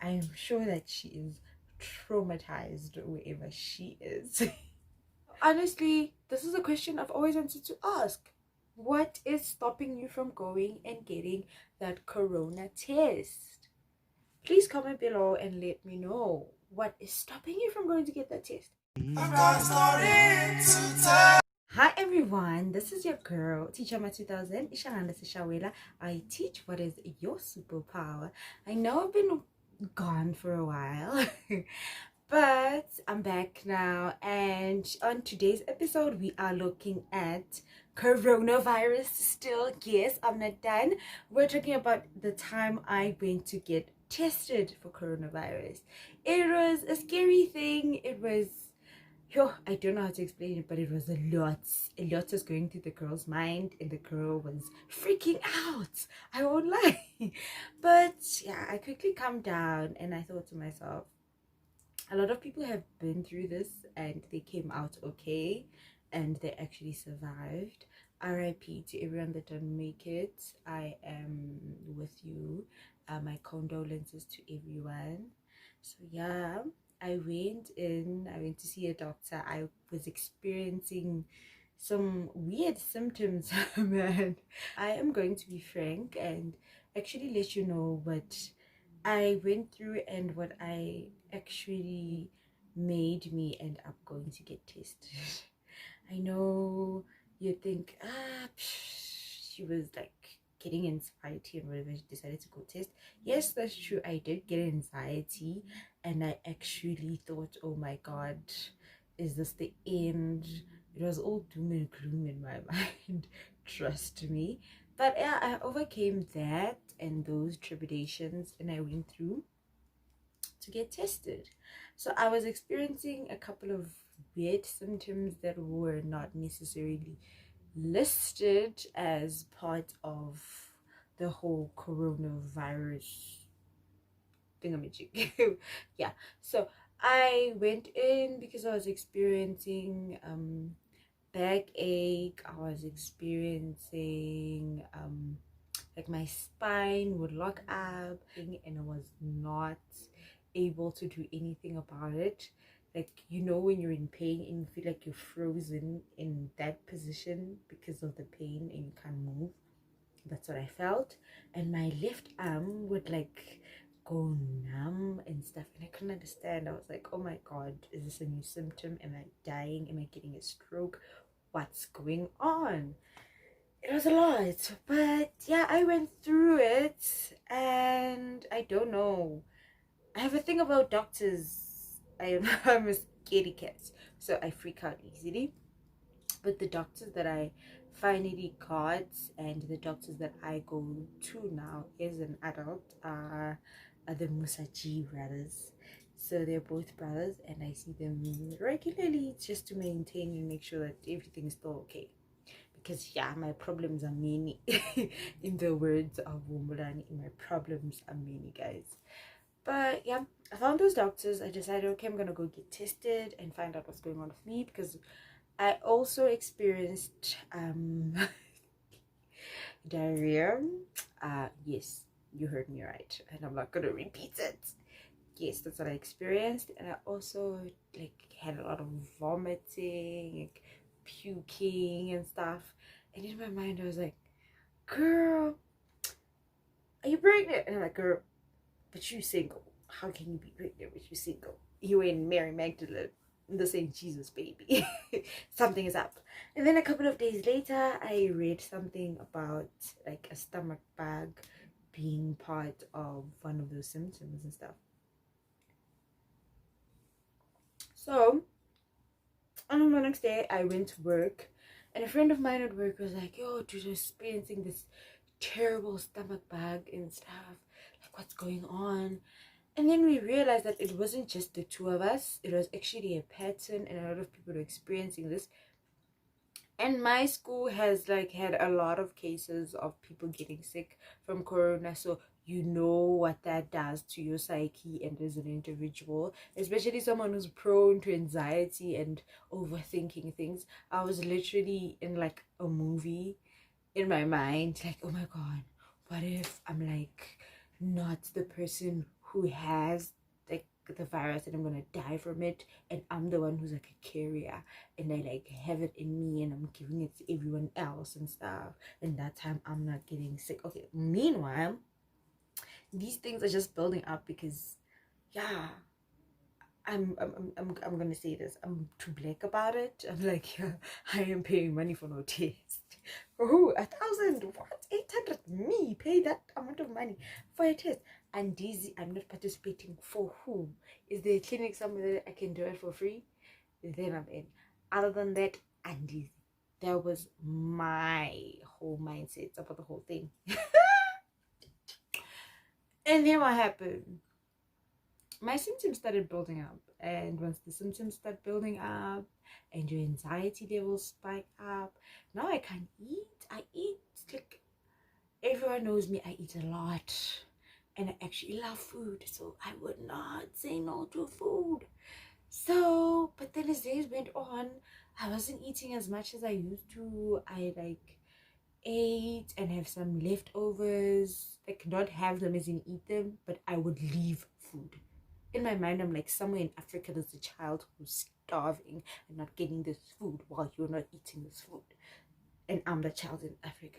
I'm sure that she is traumatized wherever she is. Honestly, this is a question I've always wanted to ask. What is stopping you from going and getting that corona test? Please comment below and let me know what is stopping you from going to get that test. I've got a story to tell. Hi everyone, this is your girl Teacher Ma 2000 Ishanganda Sishawela. I teach what is your superpower. I know I've been gone for a while but I'm back now, and on today's episode we are looking at coronavirus still. Yes, I'm not done. We're talking about the time I went to get tested for coronavirus. It was a scary thing. It was, yo, I don't know how to explain it, but it was a lot. A lot was going through the girl's mind, and the girl was freaking out. I won't lie. But yeah, I quickly calmed down and I thought to myself, a lot of people have been through this and they came out okay and they actually survived. RIP to everyone that didn't make it. I am with you. My condolences to everyone. So yeah, I went to see a doctor. I was experiencing some weird symptoms, man. I am going to be frank and actually let you know what I went through and what I actually made me end up going to get tested. I know you think, she was like getting anxiety and whatever, she decided to go test. Yes, that's true. I did get anxiety and I actually thought, oh my god, is this the end? It was all doom and gloom in my mind, trust me. But yeah, I overcame that and those trepidations and I went through to get tested. So I was experiencing a couple of weird symptoms that were not necessarily listed as part of the whole coronavirus thingamajig. Yeah, so I went in because I was experiencing backache. I was experiencing like my spine would lock up and I was not able to do anything about it. Like, you know, when you're in pain and you feel like you're frozen in that position because of the pain and you can't move. That's what I felt. And my left arm would like go numb and stuff, and I couldn't understand. I was like, oh my god, is this a new symptom? Am I dying? Am I getting a stroke? What's going on? It was a lot, but yeah, I went through it. And I don't know, I have a thing about doctors. I'm a scaredy cat, so I freak out easily. But the doctors that I finally got and the doctors that I go to now as an adult are the Musaji brothers. So they're both brothers and I see them regularly just to maintain and make sure that everything is still okay. Because yeah, my problems are many. In the words of Wumbulani, my problems are many, guys. But yeah, I found those doctors. I decided, okay, I'm gonna go get tested and find out what's going on with me, because I also experienced diarrhea. Yes, you heard me right, and I'm not gonna repeat it. Yes, that's what I experienced. And I also like had a lot of vomiting, like, puking and stuff. And in my mind I was like, girl, are you pregnant? And I'm like, girl, but you single. How can you be pregnant with you single? You ain't Mary Magdalene, the same Jesus baby. Something is up. And then a couple of days later I read something about like a stomach bug being part of one of those symptoms and stuff. So on the next day I went to work, and a friend of mine at work was like, yo, dude, I'm experiencing this terrible stomach bug and stuff, like what's going on? And then we realized that it wasn't just the two of us, it was actually a pattern and a lot of people are experiencing this. And my school has like had a lot of cases of people getting sick from corona, so you know what that does to your psyche and as an individual, especially someone who's prone to anxiety and overthinking things. I was literally in like a movie in my mind, like, oh my god, what if I'm like not the person who has like the virus and I'm gonna die from it, and I'm the one who's like a carrier, and I like have it in me and I'm giving it to everyone else and stuff, and that time I'm not getting sick. Okay, meanwhile these things are just building up because yeah, I'm gonna say this. I'm too black about it. I'm like, yeah, I am paying money for no test. For who? 1,000? What? 800? Me pay that amount of money for a test? And dizzy, I'm not participating. For who? Is there a clinic somewhere that I can do it for free? Then I'm in. Other than that, I'm dizzy. That was my whole mindset about the whole thing. And then what happened? My symptoms started building up, and once the symptoms start building up and your anxiety levels spike up, now I can't eat. I eat like everyone knows me. I eat a lot and I actually love food, so I would not say no to food. So but then as days went on, I wasn't eating as much as I used to. I like ate and have some leftovers, like not have them as in eat them, but I would leave food. In my mind, I'm like, somewhere in Africa there's a child who's starving and not getting this food while you're not eating this food, and I'm the child in Africa,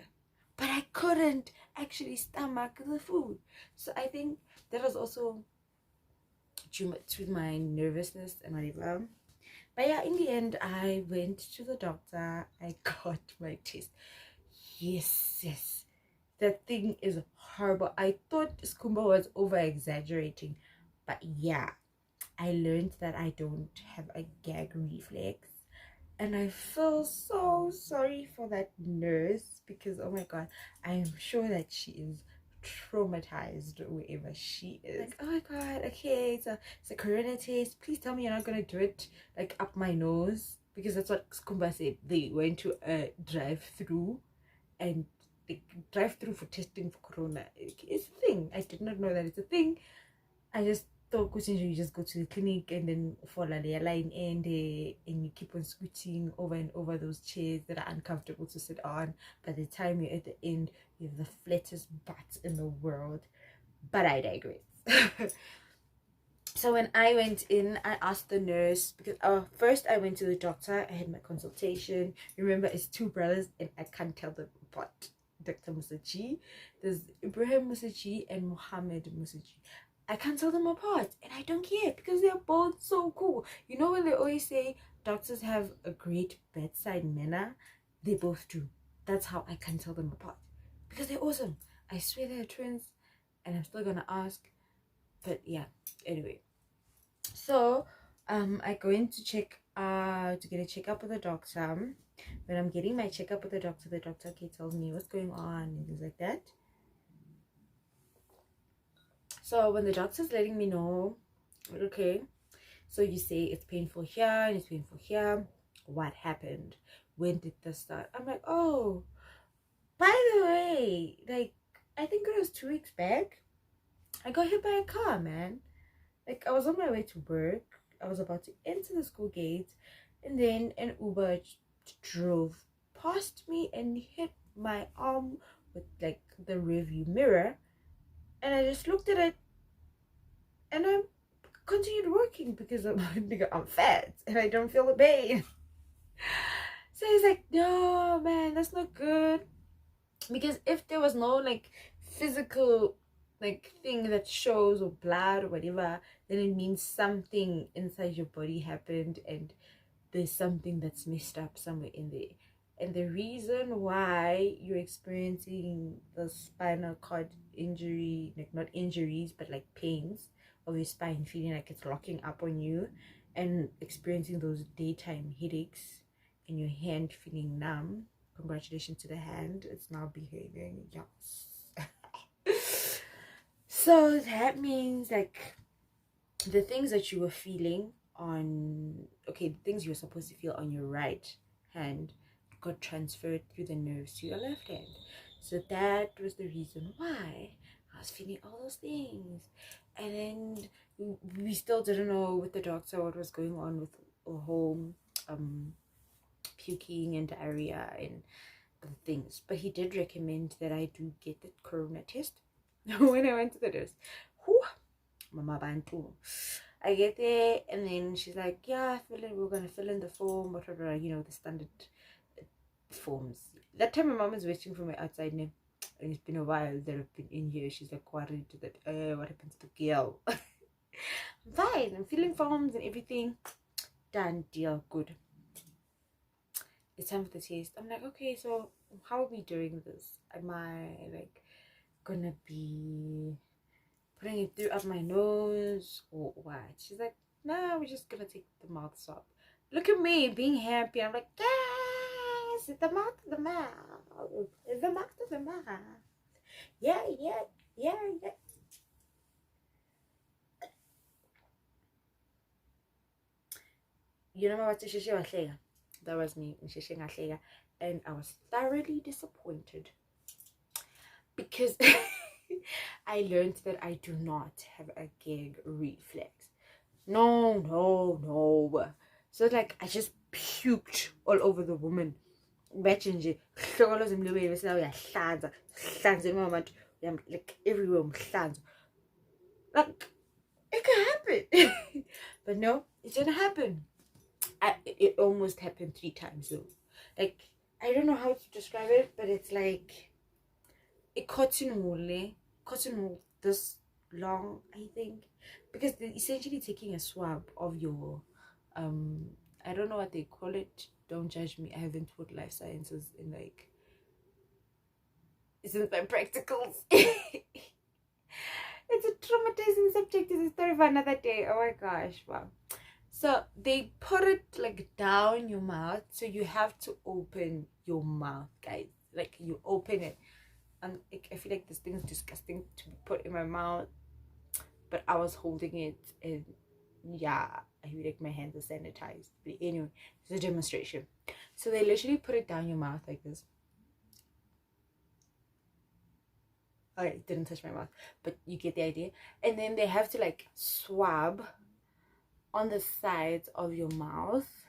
but I couldn't actually stomach the food. So I think that was also due to my nervousness and whatever. But yeah, in the end I went to the doctor. I got my test. Yes, that thing is horrible. I thought Skumba was over exaggerating, but yeah, I learned that I don't have a gag reflex, and I feel so sorry for that nurse because oh my god, I'm sure that she is traumatized wherever she is. Like, oh my god, okay, it's a corona test. Please tell me you're not gonna do it like up my nose, because that's what Skumba said. They went to a drive-through and like drive-through for testing for corona. It's a thing. I did not know that it's a thing. I just thought you just go to the clinic and then follow the line and you keep on scooting over and over those chairs that are uncomfortable to sit on. By the time you're at the end, you have the flattest butt in the world. But I digress. So when I went in, I asked the nurse, because first I went to the doctor. I had my consultation. Remember, it's two brothers and I can't tell them apart. Dr. Musaji, there's Ibrahim Musaji and Muhammad Musaji. I can't tell them apart, and I don't care because they're both so cool. You know when they always say doctors have a great bedside manner? They both do. That's how I can tell them apart, because they're awesome. I swear they're twins, and I'm still gonna ask. But yeah, anyway. So I go in to check to get a checkup with the doctor. When I'm getting my checkup with the doctor okay tells me what's going on and things like that. So when the doctor's letting me know, okay, so you say it's painful here and it's painful here. What happened? When did this start? I'm like, oh, by the way, like, I think it was 2 weeks back. I got hit by a car, man. Like, I was on my way to work. I was about to enter the school gate, and then an Uber drove past me and hit my arm with like the rearview mirror, and I just looked at it and I continued working because I'm fat and I don't feel the pain. So he's like, no man, that's not good, because if there was no like physical like thing that shows, or blood or whatever, then it means something inside your body happened and there's something that's messed up somewhere in there. And the reason why you're experiencing the spinal cord injury, like not injuries but like pains of your spine, feeling like it's locking up on you, and experiencing those daytime headaches and your hand feeling numb, congratulations to the hand, it's now behaving. Yes. So that means like the things that you were feeling on, okay, the things you were supposed to feel on your right hand got transferred through the nerves to your left hand. So that was the reason why I was feeling all those things. And then we still didn't know with the doctor what was going on with the whole puking and diarrhea and things, but he did recommend that I do get the corona test. When I went to the nurse, whew, Mama Bantu. I get there and then she's like, yeah, we're gonna fill in the form, whatever, you know, the standard forms. That time my mom is waiting for me outside now. And it's been a while that I've been in here. She's like worried that what happens to Gail? I'm fine. I'm filling forms and everything. Done deal. Good. It's time for the test. I'm like, okay, so how are we doing this? Am I like gonna be putting it through up my nose or what? She's like, no, we're just gonna take the mouth swab. Look at me being happy. I'm like, yes, it's the mouth to the mouth. It's the mouth to the mouth. Yeah. You know what? That was me, and I was thoroughly disappointed because I learned that I do not have a gag reflex. No. So like I just puked all over the woman. Imagine like everywhere, like it could happen. But no, it didn't happen. It almost happened 3 times though. Like I don't know how to describe it, but it's like a cotton wool this long, I think, because they're essentially taking a swab of your I don't know what they call it. Don't judge me. I haven't taught life sciences in like since my practicals. It's a traumatizing subject. It's a story for another day. Oh my gosh, wow. So they put it like down your mouth, so you have to open your mouth, guys. Like you open it, and I feel like this thing is disgusting to put in my mouth, but I was holding it, and yeah, I feel like my hands are sanitized. But anyway, it's a demonstration. So they literally put it down your mouth like this. Alright, it didn't touch my mouth, but you get the idea. And then they have to like swab on the sides of your mouth,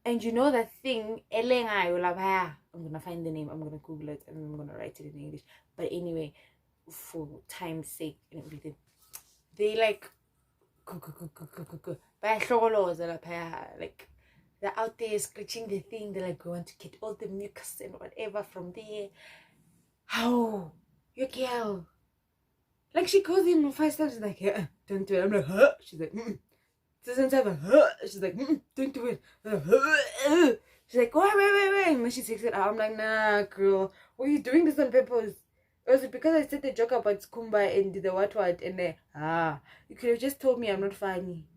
and you know that thing, I'm gonna find the name, I'm gonna Google it, and I'm gonna write it in English. But anyway, for time's sake and everything, they like like they're out there scratching the thing. They're like going to get all the mucus and whatever from there. How your girl, like she calls him 5 times, she's like, yeah, don't do it. I'm like, huh? She's like, doesn't have a huh. She's like, don't do it. She's like, wait. And when she takes it out, I'm like, nah, girl, why are you doing this on purpose? Was it because I said the joke about Kumba and the what and you could have just told me I'm not funny.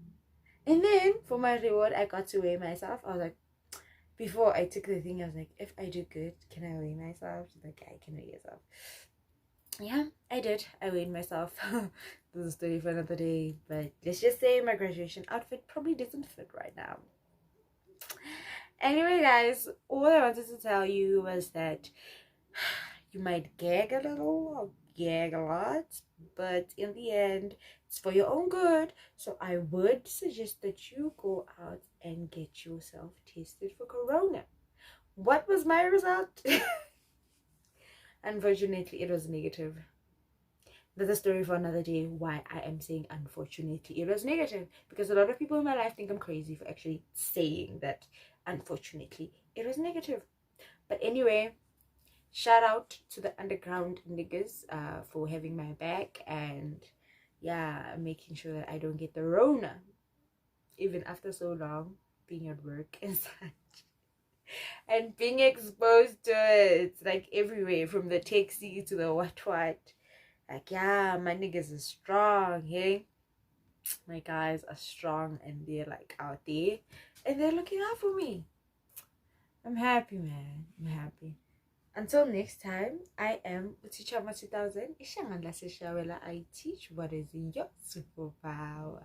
And then for my reward, I got to weigh myself. I was like, before I took the thing, I was like, if I do good, can I weigh myself? She's like, yeah, I can weigh yourself. Yeah, I did. I weighed myself. This is a story for another day. But let's just say my graduation outfit probably doesn't fit right now. Anyway, guys, all I wanted to tell you was that you might gag a little or gag a lot, but in the end, it's for your own good. So I would suggest that you go out and get yourself tested for corona. What was my result? Unfortunately, it was negative. That's a story for another day, why I am saying unfortunately it was negative, because a lot of people in my life think I'm crazy for actually saying that unfortunately it was negative. But anyway, shout out to the underground niggas for having my back, and yeah, making sure that I don't get the Rona even after so long being at work and such. And being exposed to it, like everywhere, from the taxi to the what. Like, yeah, my niggas are strong, hey? My guys are strong, and they're like out there, and they're looking out for me. I'm happy, man. I'm happy. Until next time, I am Utichama 2000. I teach what is your superpower.